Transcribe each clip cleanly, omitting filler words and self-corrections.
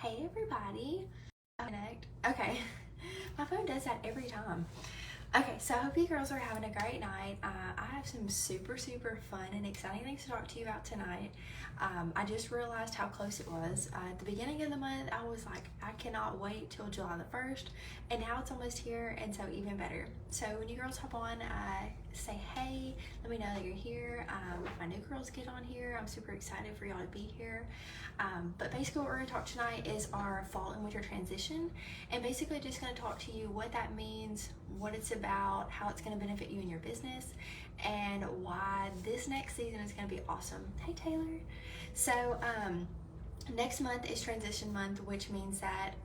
Hey everybody. Connect. Okay. My phone does that every time. Okay, so I hope you girls are having a great night. I have some super fun and exciting things to talk to you about tonight. I just realized how close it was. At the beginning of the month, I was like, I cannot wait till July the 1st, and now it's almost here, and so even better. So when you girls hop on, say hey, let me know that you're here. If my new girls get on here, I'm super excited for y'all to be here. But basically what we're going to talk tonight is our fall and winter transition, and basically just going to talk to you what that means, what it's about, how it's going to benefit you in your business, and why this next season is going to be awesome. Hey Taylor. So next month is transition month, which means that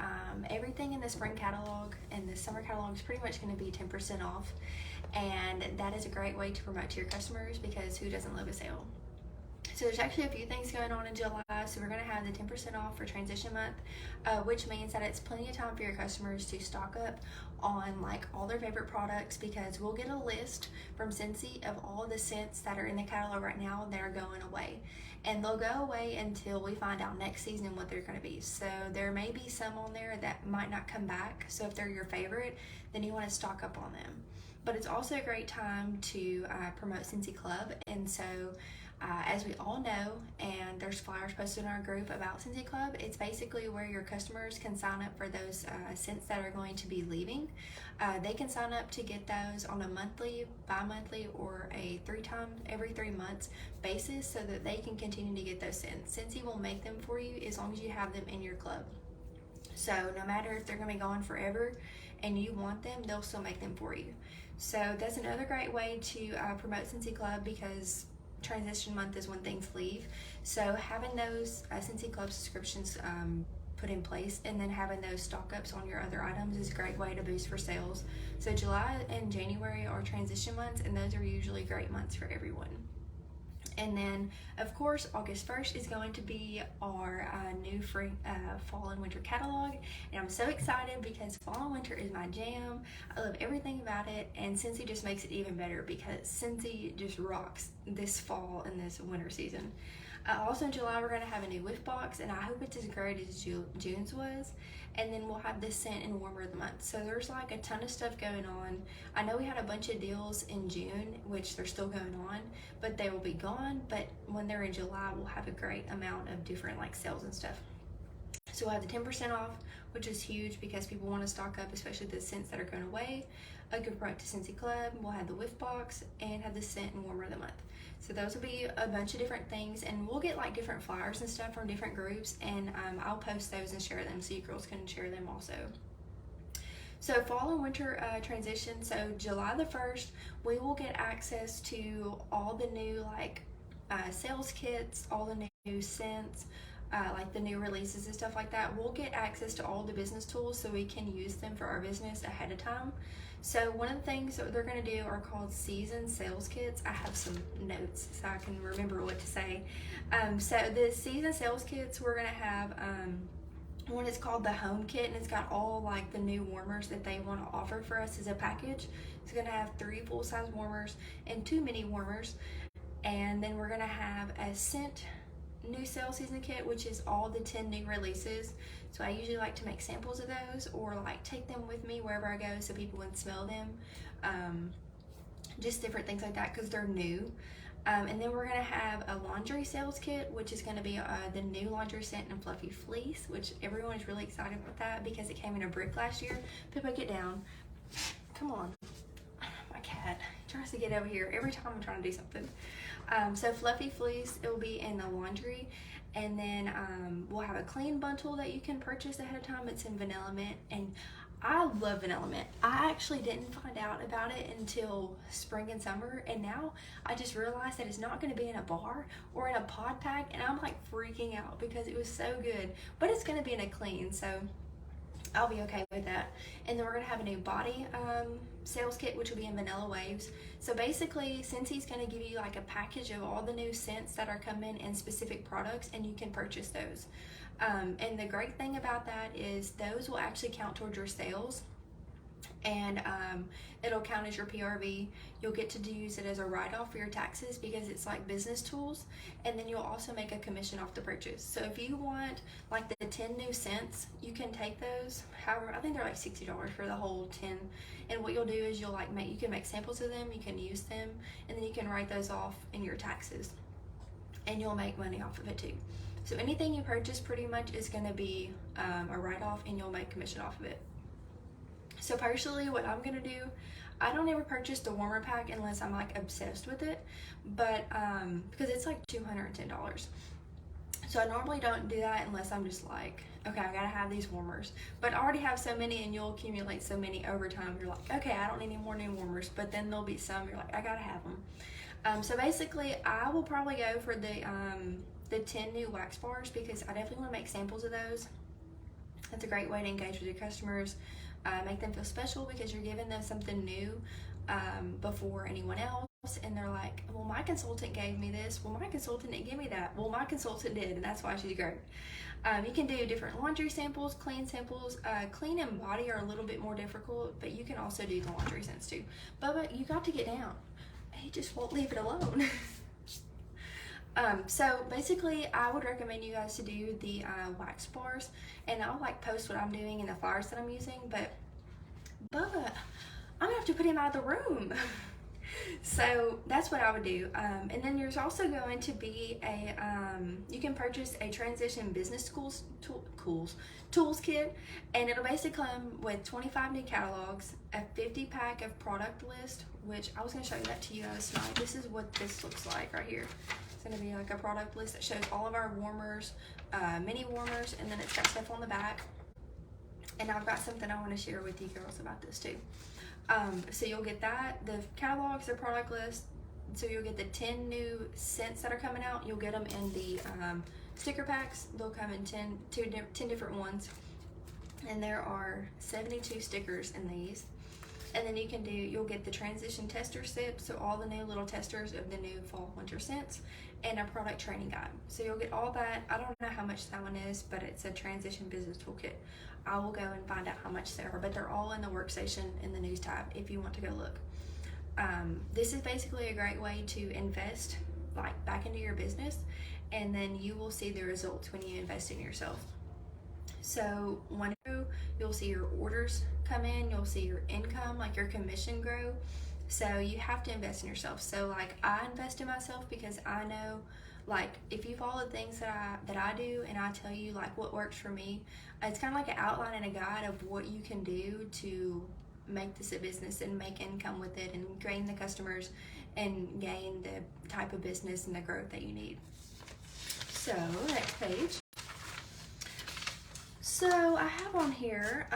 everything in the spring catalog and the summer catalog is pretty much going to be 10% off, and that is a great way to promote to your customers because who doesn't love a sale? So there's actually a few things going on in July. So we're going to have the 10% off for transition month, which means that it's plenty of time for your customers to stock up on like all their favorite products, because we'll get a list from Scentsy of all the scents that are in the catalog right now that are going away. And they'll go away until we find out next season what they're going to be. So there may be some on there that might not come back. So if they're your favorite, then you want to stock up on them. But it's also a great time to promote Scentsy Club. And so as we all know, and there's flyers posted in our group about Scentsy Club, it's basically where your customers can sign up for those scents that are going to be leaving. They can sign up to get those on a monthly, bi-monthly, or a every 3 months basis so that they can continue to get those scents. Scentsy will make them for you as long as you have them in your club. So no matter if they're going to be gone forever and you want them, they'll still make them for you. So that's another great way to promote Scentsy Club, because transition month is when things leave. So having those Scentsy Club subscriptions put in place and then having those stock ups on your other items is a great way to boost for sales. So July and January are transition months, and those are usually great months for everyone. And then, of course, August 1st is going to be our new free fall and winter catalog. And I'm so excited because fall and winter is my jam. I love everything about it. And Scentsy just makes it even better because Scentsy just rocks this fall and this winter season. Also in July, we're going to have a new whiff box, and I hope it's as great as June's was. And then we'll have this scent in warmer of the month. So there's like a ton of stuff going on. I know we had a bunch of deals in June, which they're still going on, but they will be gone. But when they're in July, we'll have a great amount of different like sales and stuff. So we'll have the 10% off, which is huge because people want to stock up, especially the scents that are going away. A good product to Scentsy Club. We'll have the whiff box and have the scent in warmer of the month. So those will be a bunch of different things, and we'll get like different flyers and stuff from different groups, and I'll post those and share them so you girls can share them also. So fall and winter transition. So July the 1st, we will get access to all the new like sales kits, all the new scents, like the new releases and stuff like that. We'll get access to all the business tools so we can use them for our business ahead of time. So one of the things that they're going to do are called season sales kits. I have some notes so I can remember what to say. So the season sales kits, we're going to have one is called the home kit, and it's got all like the new warmers that they want to offer for us as a package. It's going to have 3 full-size warmers and 2 mini warmers. And then we're going to have a scent new sales season kit, which is all the 10 new releases. So I usually like to make samples of those or like take them with me wherever I go so people can smell them. Just different things like that because they're new. And then we're going to have a laundry sales kit, which is going to be the new laundry scent and fluffy fleece, which everyone is really excited about that because it came in a brick last year. Pippa, get down. Come on. My cat tries to get over here every time I'm trying to do something. So fluffy fleece, it will be in the laundry, and then we'll have a clean bundle that you can purchase ahead of time. It's in vanilla mint, and I love vanilla mint. I actually didn't find out about it until spring and summer, and now I just realized that it's not going to be in a bar or in a pod pack, and I'm like freaking out because it was so good, but it's going to be in a clean, so I'll be okay with that. And then we're going to have a new body sales kit, which will be in vanilla waves. So basically, Scentsy's going to give you like a package of all the new scents that are coming in specific products, and you can purchase those. And the great thing about that is those will actually count towards your sales. and it'll count as your PRV. You'll get to use it as a write-off for your taxes because it's like business tools, and then you'll also make a commission off the purchase. So if you want like the 10 new scents, you can take those. However, I think they're like $60 for the whole 10. And what you'll do is you'll like you can make samples of them, you can use them, and then you can write those off in your taxes, and you'll make money off of it too. So anything you purchase pretty much is going to be a write-off, and you'll make commission off of it. So personally, what I'm gonna do, I don't ever purchase the warmer pack unless I'm like obsessed with it, but because it's like $210. So I normally don't do that unless I'm just like, okay, I gotta have these warmers. But I already have so many, and you'll accumulate so many over time. You're like, okay, I don't need any more new warmers. But then there'll be some you're like, I gotta have them. So basically, I will probably go for the 10 new wax bars because I definitely want to make samples of those. That's a great way to engage with your customers. Make them feel special because you're giving them something new before anyone else, and they're like, well, my consultant gave me this, well, my consultant didn't give me that, well, my consultant did, and that's why she's great. You can do different laundry samples, clean samples. Clean and body are a little bit more difficult, but you can also do the laundry scents too. But you got to get down. He just won't leave it alone. So basically, I would recommend you guys to do the wax bars, and I'll like post what I'm doing and the flyers that I'm using, but I'm gonna have to put him out of the room. So that's what I would do. And then there's also going to be a, you can purchase a transition business tools kit, and it'll basically come with 25 new catalogs, a 50 pack of product list, which I was gonna show you that to you guys tonight. This is what this looks like right here. It's gonna be like a product list that shows all of our warmers, mini warmers, and then it's got stuff on the back. And I've got something I want to share with you girls about this too. So you'll get that, the catalogs, the product list. So you'll get the 10 new scents that are coming out. You'll get them in the sticker packs. They'll come in 10 different ones. And there are 72 stickers in these. And then you'll get the transition tester set, so all the new little testers of the new fall winter scents, and a product training guide. So you'll get all that. I don't know how much that one is, but it's a transition business toolkit. I will go and find out how much they are, but they're all in the workstation in the news tab if you want to go look. This is basically a great way to invest like back into your business, and then you will see the results when you invest in yourself. So when you'll see your orders come in, you'll see your income, like your commission grow. So you have to invest in yourself. So like I invest in myself because I know, like if you follow the things that I do, and I tell you like what works for me, it's kind of like an outline and a guide of what you can do to make this a business and make income with it and gain the customers and gain the type of business and the growth that you need. So next page. So I have on here,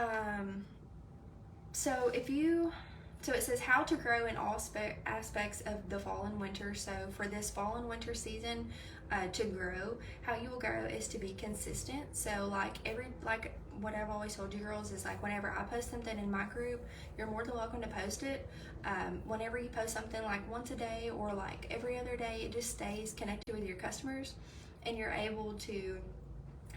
so it says how to grow in all aspects of the fall and winter. So for this fall and winter season, to grow, how you will grow is to be consistent. So like what I've always told you girls is like whenever I post something in my group, you're more than welcome to post it. Whenever you post something like once a day or like every other day, it just stays connected with your customers, and you're able to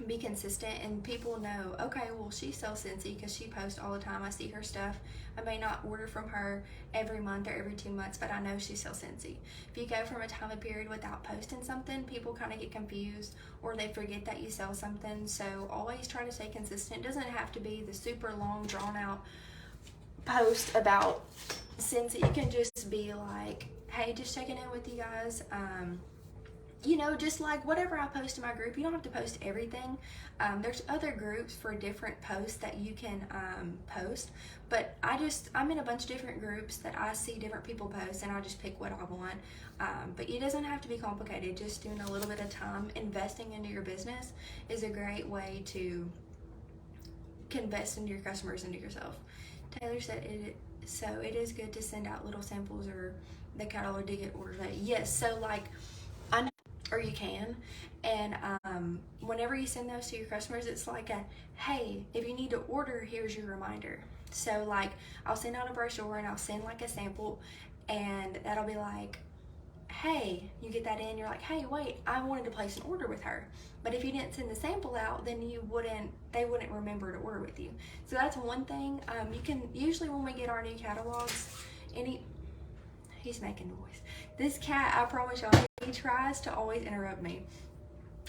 be consistent, and people know, okay, well, she sells Scentsy because she posts all the time. I see her stuff. I may not order from her every month or every 2 months, but I know she sells Scentsy. If you go from a time of period without posting something, people kind of get confused or they forget that you sell something. So always try to stay consistent. It doesn't have to be the super long, drawn out post about Scentsy. You can just be like, hey, just checking in with you guys. You know, just like whatever I post in my group, you don't have to post everything. There's other groups for different posts that you can post, but I'm in a bunch of different groups that I see different people post, and I just pick what I want. But it doesn't have to be complicated. Just doing a little bit of time investing into your business is a great way to invest into your customers, into yourself. Taylor said it is good to send out little samples or the catalog to get orders. Yes, so like I know, or you can, and whenever you send those to your customers, it's like a, hey, if you need to order, here's your reminder. So like I'll send out a brochure and I'll send like a sample, and that'll be like, hey, you get that in, you're like, hey, wait, I wanted to place an order with her. But if you didn't send the sample out, then they wouldn't remember to order with you. So that's one thing. You can, usually when we get our new catalogs, he's making noise. This cat, I promise y'all, he tries to always interrupt me.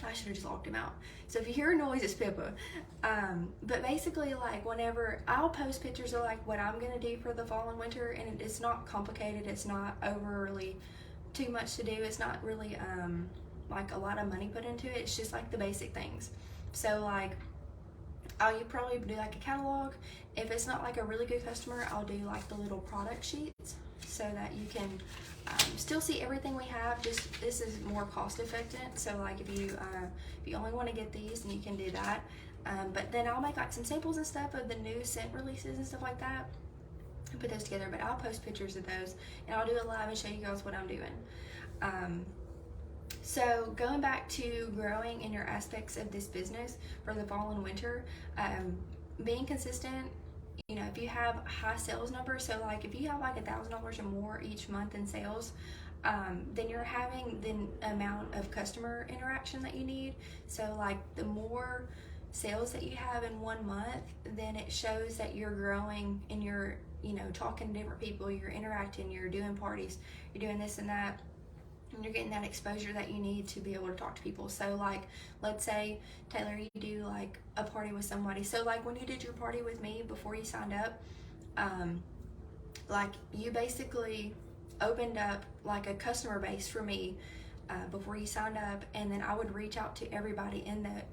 I should have just locked him out. So if you hear a noise, it's Pippa. But basically, like, whenever I'll post pictures of like what I'm gonna do for the fall and winter, and it's not complicated. It's not overly too much to do. It's not really like a lot of money put into it. It's just like the basic things. So like, I'll probably do like a catalog. If it's not like a really good customer, I'll do like the little product sheets so that you can still see everything we have. Just this is more cost effective. So like if you only want to get these, then you can do that. But then I'll make like some samples and stuff of the new scent releases and stuff like that and put those together. But I'll post pictures of those and I'll do it live and show you guys what I'm doing. So going back to growing in your aspects of this business for the fall and winter, being consistent. You know, if you have high sales numbers, so like if you have like $1,000 or more each month in sales, then you're having the amount of customer interaction that you need. So like the more sales that you have in 1 month, then it shows that you're growing and you're, you know, talking to different people, you're interacting, you're doing parties, you're doing this and that, and you're getting that exposure that you need to be able to talk to people. So like, let's say, Taylor, you do like a party with somebody. So like when you did your party with me before you signed up, like you basically opened up like a customer base for me before you signed up, and then I would reach out to everybody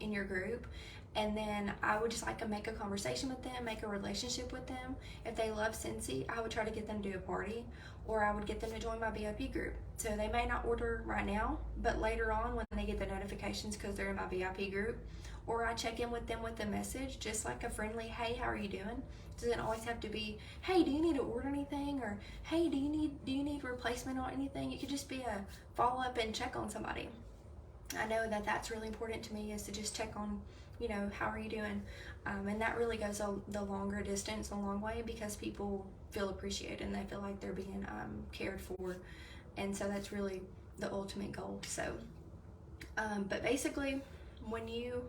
in your group, and then I would just like make a conversation with them, make a relationship with them. If they love Scentsy, I would try to get them to do a party, or I would get them to join my VIP group. So they may not order right now, but later on when they get the notifications because they're in my VIP group, or I check in with them with a message, just like a friendly, hey, how are you doing? It doesn't always have to be, hey, do you need to order anything? Or hey, do you need replacement on anything? It could just be a follow up and check on somebody. I know that that's really important to me, is to just check on, you know, how are you doing? And that really goes the longer distance, a long way, because people feel appreciated and they feel like they're being cared for. And so that's really the ultimate goal. So, but basically, when you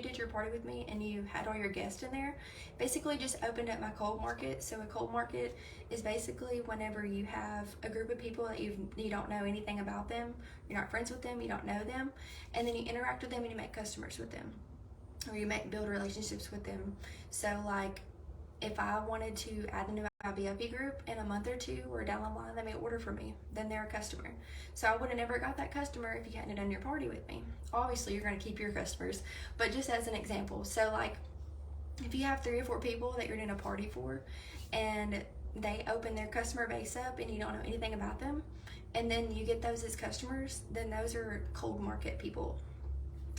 did your party with me and you had all your guests in there, basically just opened up my cold market. So a cold market is basically whenever you have a group of people that you don't know anything about them, you're not friends with them, you don't know them, and then you interact with them and you make customers with them, or you build relationships with them. So like, if I wanted to add them to my VIP group in a month or two or down the line, they may order from me, then they're a customer. So I would have never got that customer if you hadn't done your party with me. Obviously, you're going to keep your customers, but just as an example. So like, if you have 3 or 4 people that you're doing a party for, and they open their customer base up and you don't know anything about them, and then you get those as customers, then those are cold market people.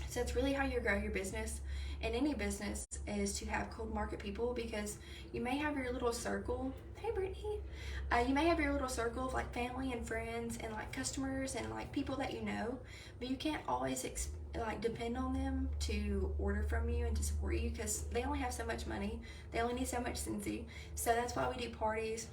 So that's really how you grow your business. In any business, is to have cold market people, because you may have your little circle. Hey, Brittany. You may have your little circle of like family and friends and like customers and like people that you know, but you can't always like depend on them to order from you and to support you, because they only have so much money. They only need so much Scentsy. So that's why we do parties.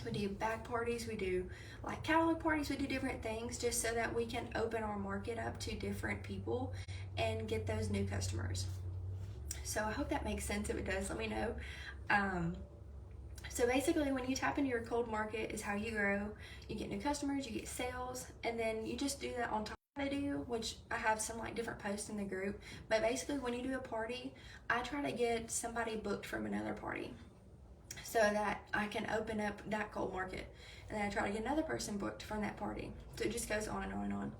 We do bag parties, we do like catalog parties, we do different things just so that we can open our market up to different people and get those new customers. So I hope that makes sense. If it does, let me know. So basically, when you tap into your cold market is how you grow. You get new customers, you get sales, and then you just do that on top of what I do, which I have some like different posts in the group. But basically, when you do a party, I try to get somebody booked from another party, so that I can open up that cold market, and then I try to get another person booked from that party. So it just goes on and on and on.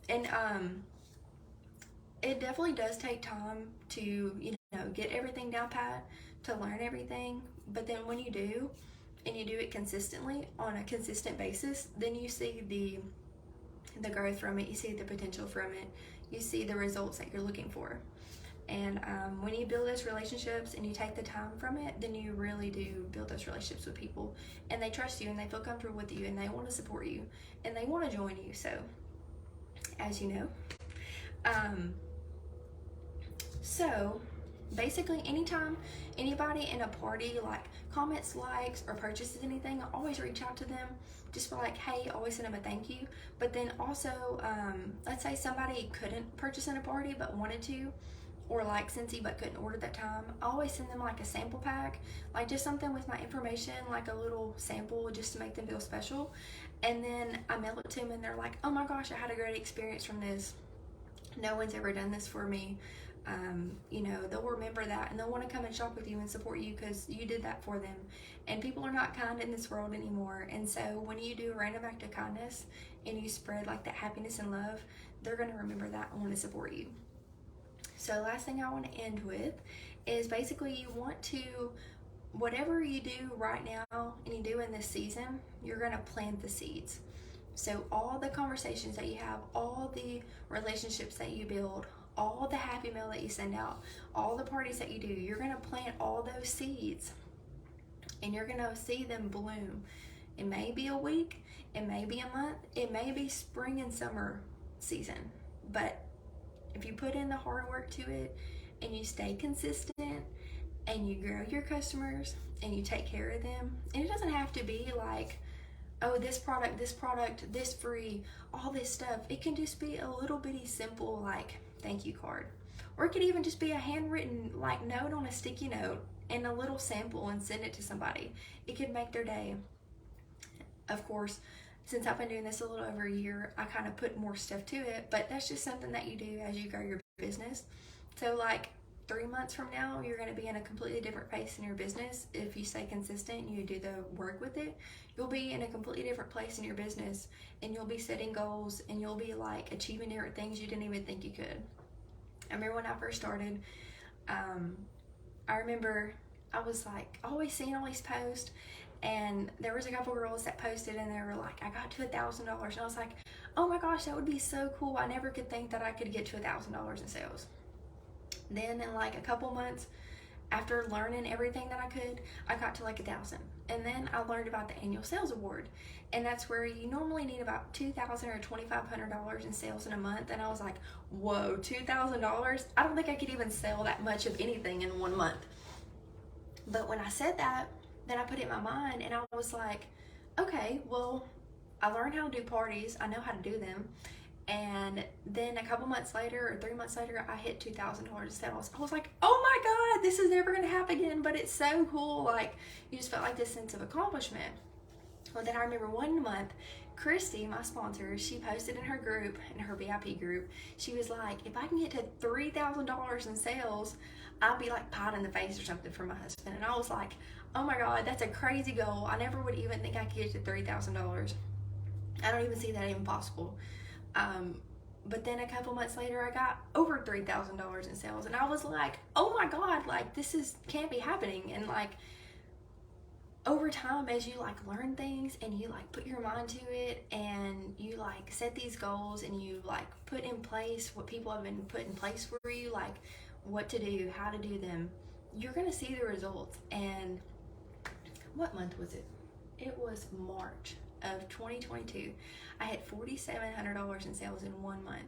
And it definitely does take time to, you know, get everything down pat, to learn everything. But then when you do, and you do it consistently on a consistent basis, then you see the growth from it, you see the potential from it, you see the results that you're looking for. And when you build those relationships and you take the time from it, then you really do build those relationships with people, and they trust you and they feel comfortable with you and they want to support you and they want to join you. So, as you know, so Basically, anytime anybody in a party like comments, likes, or purchases anything, I always reach out to them just for like, hey, always send them a thank you. But then also, let's say somebody couldn't purchase in a party but wanted to, or like Scentsy but couldn't order that time, I always send them like a sample pack, like just something with my information, like a little sample just to make them feel special. And then I mail it to them and they're like, oh my gosh, I had a great experience from this. No one's ever done this for me. You know, they'll remember that and they'll want to come and shop with you and support you because you did that for them. And people are not kind in this world anymore. And so when you do a random act of kindness and you spread like that happiness and love, they're going to remember that and want to support you. So last thing I want to end with is basically you want to, whatever you do right now and you do in this season, you're going to plant the seeds. So all the conversations that you have, all the relationships that you build, all the happy mail that you send out, all the parties that you do, you're going to plant all those seeds and you're going to see them bloom. It may be a week, it may be a month, it may be spring and summer season, but if you put in the hard work to it and you stay consistent and you grow your customers and you take care of them, and it doesn't have to be like, oh, this product, this free, all this stuff. It can just be a little bitty simple like thank you card. Or it could even just be a handwritten like note on a sticky note and a little sample and send it to somebody. It could make their day. Of course, since I've been doing this a little over a year, I kind of put more stuff to it, but that's just something that you do as you grow your business. So like 3 months from now, you're going to be in a completely different place in your business. If you stay consistent and you do the work with it, you'll be in a completely different place in your business and you'll be setting goals and you'll be like achieving different things you didn't even think you could. I remember when I first started, I remember I was like always seeing all these posts, and there was a couple girls that posted and they were like, I got to $1,000, and I was like, oh my gosh, that would be so cool. I never could think that I could get to $1,000 in sales. Then in like a couple months after learning everything that I could, I got to like 1,000. And then I learned about the annual sales award, and that's where you normally need about $2,000 or $2,500 in sales in a month. And I was like, whoa, $2,000? I don't think I could even sell that much of anything in 1 month. But when I said that, then I put it in my mind and I was like, okay, well, I learned how to do parties. I know how to do them. And then a couple months later or 3 months later, I hit $2,000 in sales. I was like, oh my God, this is never going to happen again. But it's so cool. Like, you just felt like this sense of accomplishment. Well, then I remember 1 month, Christy, my sponsor, she posted in her group, in her VIP group, she was like, if I can get to $3,000 in sales, I'll be like pied in the face or something for my husband. And I was like, oh my God, that's a crazy goal. I never would even think I could get to $3,000. I don't even see that even possible. But then a couple months later, I got over $3,000 in sales, and I was like, oh my God, like this can't be happening. And like over time, as you like learn things and you like put your mind to it and you like set these goals and you like put in place what people have been put in place for you, like what to do, how to do them, you're gonna see the results. And what month was it? It was March of 2022. I had $4,700 in sales in 1 month.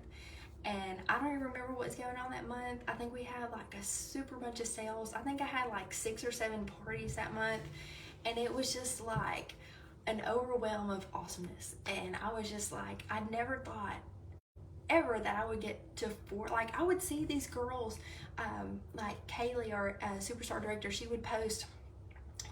And I don't even remember what's going on that month. I think we had like a super bunch of sales. I think I had like 6 or 7 parties that month. And it was just like an overwhelm of awesomeness. And I was just like, I never thought ever that I would get to 4. Like I would see these girls, like Kaylee, our superstar director, she would post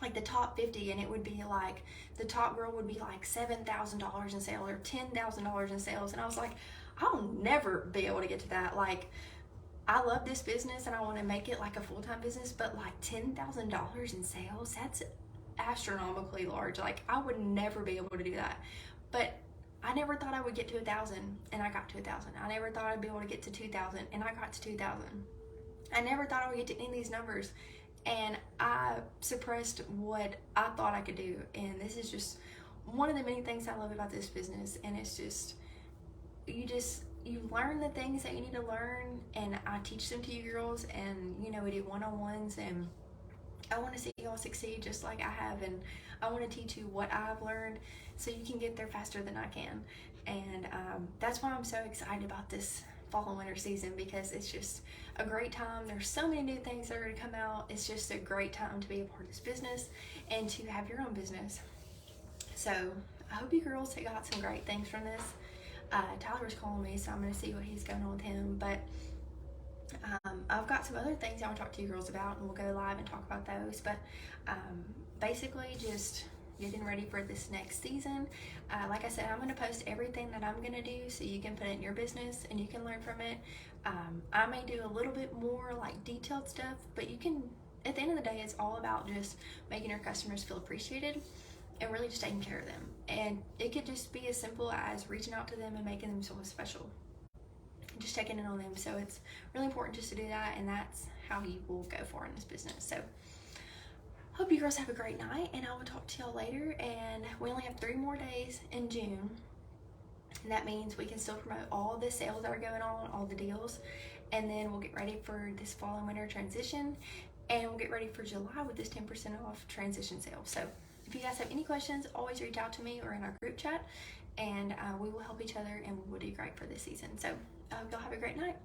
like the top 50, and it would be like the top girl would be like $7,000 in sales or $10,000 in sales. And I was like, I'll never be able to get to that. Like, I love this business and I want to make it like a full-time business, but like $10,000 in sales, that's astronomically large. Like, I would never be able to do that. But I never thought I would get to 1,000, and I got to 1,000. I never thought I'd be able to get to 2,000, and I got to 2,000. I never thought I would get to any of these numbers, and I suppressed what I thought I could do. And this is just one of the many things I love about this business. And it's just, you learn the things that you need to learn, and I teach them to you girls, and you know, we do one-on-ones, and I want to see you all succeed just like I have, and I want to teach you what I've learned so you can get there faster than I can. And that's why I'm so excited about this fall and winter season because it's just a great time. There's so many new things that are going to come out. It's just a great time to be a part of this business and to have your own business. So I hope you girls got some great things from this. Tyler's calling me, so I'm going to see what he's going on with him. But I've got some other things I want to talk to you girls about, and we'll go live and talk about those. But basically, just getting ready for this next season. Like I said, I'm going to post everything that I'm going to do so you can put it in your business and you can learn from it. I may do a little bit more like detailed stuff, but you can, at the end of the day, it's all about just making your customers feel appreciated and really just taking care of them. And it could just be as simple as reaching out to them and making them feel special, just checking in on them. So it's really important just to do that, and that's how you will go far in this business. So hope you girls have a great night, and I will talk to y'all later. And we only have 3 more days in June, and that means we can still promote all the sales that are going on, all the deals, and then we'll get ready for this fall and winter transition, and we'll get ready for July with this 10% off transition sale. So if you guys have any questions, always reach out to me or in our group chat, and we will help each other, and we will do great for this season. So I hope y'all have a great night.